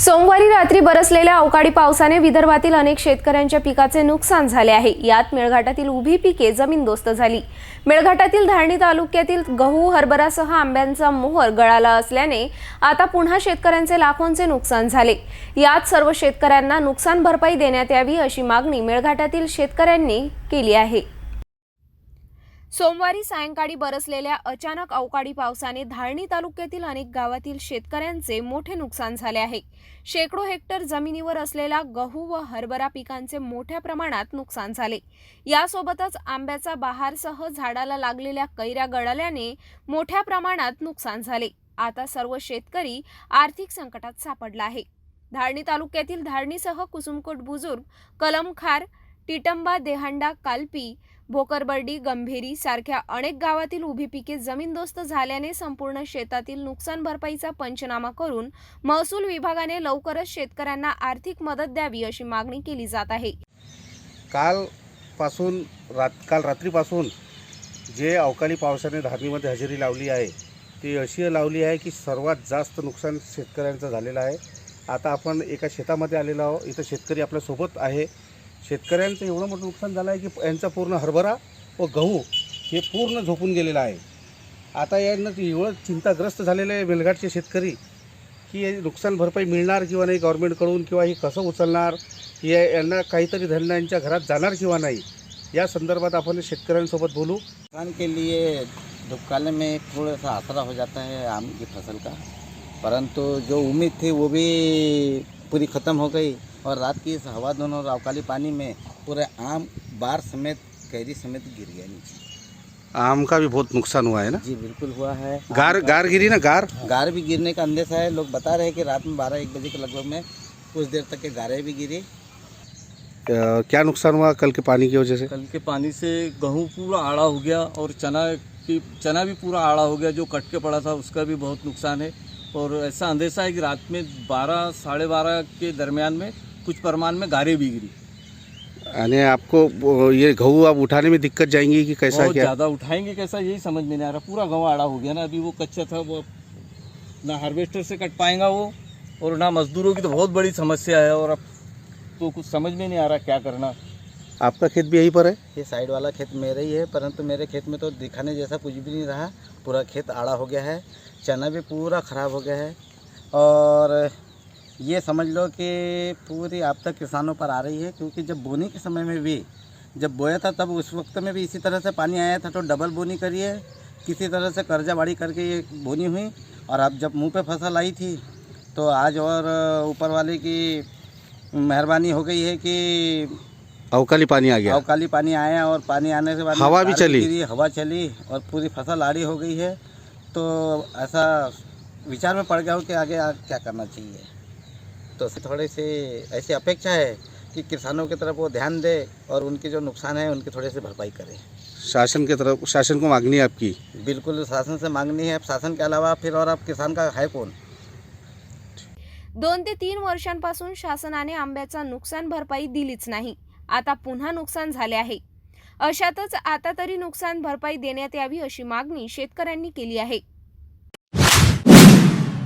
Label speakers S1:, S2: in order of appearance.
S1: सोमवारी रात्री बरसलेल्या अवकाळी पावसाने विदर्भातील अनेक शेतकऱ्यांच्या पिकाचे नुकसान झाले आहे। यात मेळघाटातील उभी पिके जमीनदोस्त झाली। मेळघाटातील धारणी तालुक्यातील गहू, हरभरासह आंब्यांचा मोहर गळाला असल्याने आता पुन्हा शेतकऱ्यांचे लाखोंचे नुकसान झाले। यात सर्व शेतकऱ्यांना नुकसान भरपाई देण्यात यावी अशी मागणी मेळघाटातील शेतकऱ्यांनी केली आहे। सोमवारी सायंकाळी बरसलेल्या अचानक अवकाळी पावसाने धारणी तालुक्यातील अनेक गावातील शेतकऱ्यांचे मोठे नुकसान झाले आहे। शेकडो हेक्टर जमिनीवर असलेल्या गहू व हरभरा पिकांचे मोठ्या प्रमाणात नुकसान झाले। यासोबतच आंब्याचा बहारसह झाडाला लागलेल्या कैऱ्या गळाल्याने मोठ्या प्रमाणात नुकसान झाले। आता सर्व शेतकरी आर्थिक संकटात सापडला आहे। धारणी तालुक्यातील धारणीसह कुसुमकोट, बुजुर्ग, कलमखार, टिटंबा, देहांडा, कालपी, भोकरबर्डी, गंभेरी सारख्या अनेक गावातील उभी पिके जमीनदोस्त झाल्याने संपूर्ण शेतातील नुकसान भरपाईचा पंचनामा करून महसूल विभागाने लवकरच शेतकऱ्यांना आर्थिक मदत द्यावी अशी मागणी केली जात आहे।
S2: काल रात्रीपासून जे अवकाळी पावसाने धारणीमध्ये हजेरी लावली आहे ती अशी लावली आहे की सर्वात जास्त नुकसान शेतकऱ्यांचं झालेलं आहे। आता आपण एका शेतामध्ये आलेलो आहोत। इथं शेतकरी आपल्या सोबत आहे। शेतकऱ्यांचं एवढं मोठं नुकसान झालं आहे की यांचा पूर्ण हरभरा व गहू हे पूर्ण झोपून गेलेलं आहे। आता यांना एवढं चिंताग्रस्त झालेलं आहे मेळघाटचे शेतकरी की नुकसान भरपाई मिळणार किंवा नाही गव्हर्नमेंटकडून, किंवा हे कसं उचलणार, यांना काहीतरी धरण्यांच्या घरात जाणार किंवा नाही, या संदर्भात आपण शेतकऱ्यांसोबत बोलू।
S3: किसान के लिए धूपकाले में थोड़ा सा आसरा हो जाता है आम की फसल का, परंतु जो उम्मीद थी वो भी पूरी ख़त्म हो गई। और रात की इस हवा धुन और अवकाली पानी में पूरे आम बार समेत कैरी समेत गिर गया नीचे।
S2: आम का भी बहुत नुकसान हुआ है ना?
S3: जी बिल्कुल हुआ है।
S2: गार गिरी ना, गार
S3: भी गिरने का अंदेशा है। लोग बता रहे हैं कि रात में 12-1 बजे के लगभग में कुछ देर तक के गारें भी गिरी।
S2: क्या नुकसान हुआ कल के पानी की वजह से?
S4: कल के पानी से गेहूँ पूरा आड़ा हो गया और चना भी पूरा आड़ा हो गया। जो कट के पड़ा था उसका भी बहुत नुकसान है। और ऐसा अंदेशा है कि रात में 12 साढ़े 12 के दरमियान में कुछ परिमाण में गारें भी गिरी।
S2: यानी आपको ये गहू अब उठाने में दिक्कत जाएंगी कि कैसा?
S4: बहुत
S2: क्या
S4: ज़्यादा उठाएंगे कैसा यही समझ में नहीं आ रहा। पूरा गेहूँ आड़ा हो गया ना। अभी वो कच्चा था, वो ना हार्वेस्टर से कट पाएगा वो, और ना मजदूरों की तो बहुत बड़ी समस्या है। और अब तो कुछ समझ में नहीं आ रहा क्या करना।
S2: आपका खेत भी यहीं पर है?
S3: ये साइड वाला खेत मेरा ही है, परंतु मेरे खेत में तो दिखाने जैसा कुछ भी नहीं रहा। पूरा खेत आड़ा हो गया है। चना भी पूरा ख़राब हो गया है। और ये समझ लो कि पूरी आपदा किसानों पर आ रही है, क्योंकि जब बोनी के समय में भी जब बोया था तब उस वक्त में भी इसी तरह से पानी आया था, तो डबल बोनी करी है, किसी तरह से कर्जा बाड़ी करके ये बोनी हुई। और अब जब मुंह पे फसल आई थी तो आज और ऊपर वाले की मेहरबानी हो गई है कि
S2: अवकाली पानी आ गया।
S3: अवकाली पानी आया और पानी आने से बाद
S2: हवा भी चली,
S3: हवा चली और पूरी फसल आड़ी हो गई है। तो ऐसा विचार में पड़ गया हूँ कि आगे क्या करना चाहिए। तो थोड़े से ऐसी अपेक्षा है कि किसानों की तरफ वो ध्यान दे और उनके जो नुकसान है उनकी थोड़ी सी भरपाई करे।
S2: शासन को मांगनी है आपकी?
S3: बिल्कुल शासन से मांगनी है। अब शासन के अलावा फिर और अब किसान का है कौन?
S1: 2 ते 3 वर्षांपासून शासनाने आंब्याचा नुकसान भरपाई दिलीच नाही। आता पुन्हा नुकसान झाले आहे। अशातच आता तरी नुकसान भरपाई देण्यात यावी अशी मागणी शेतकऱ्यांनी केली आहे।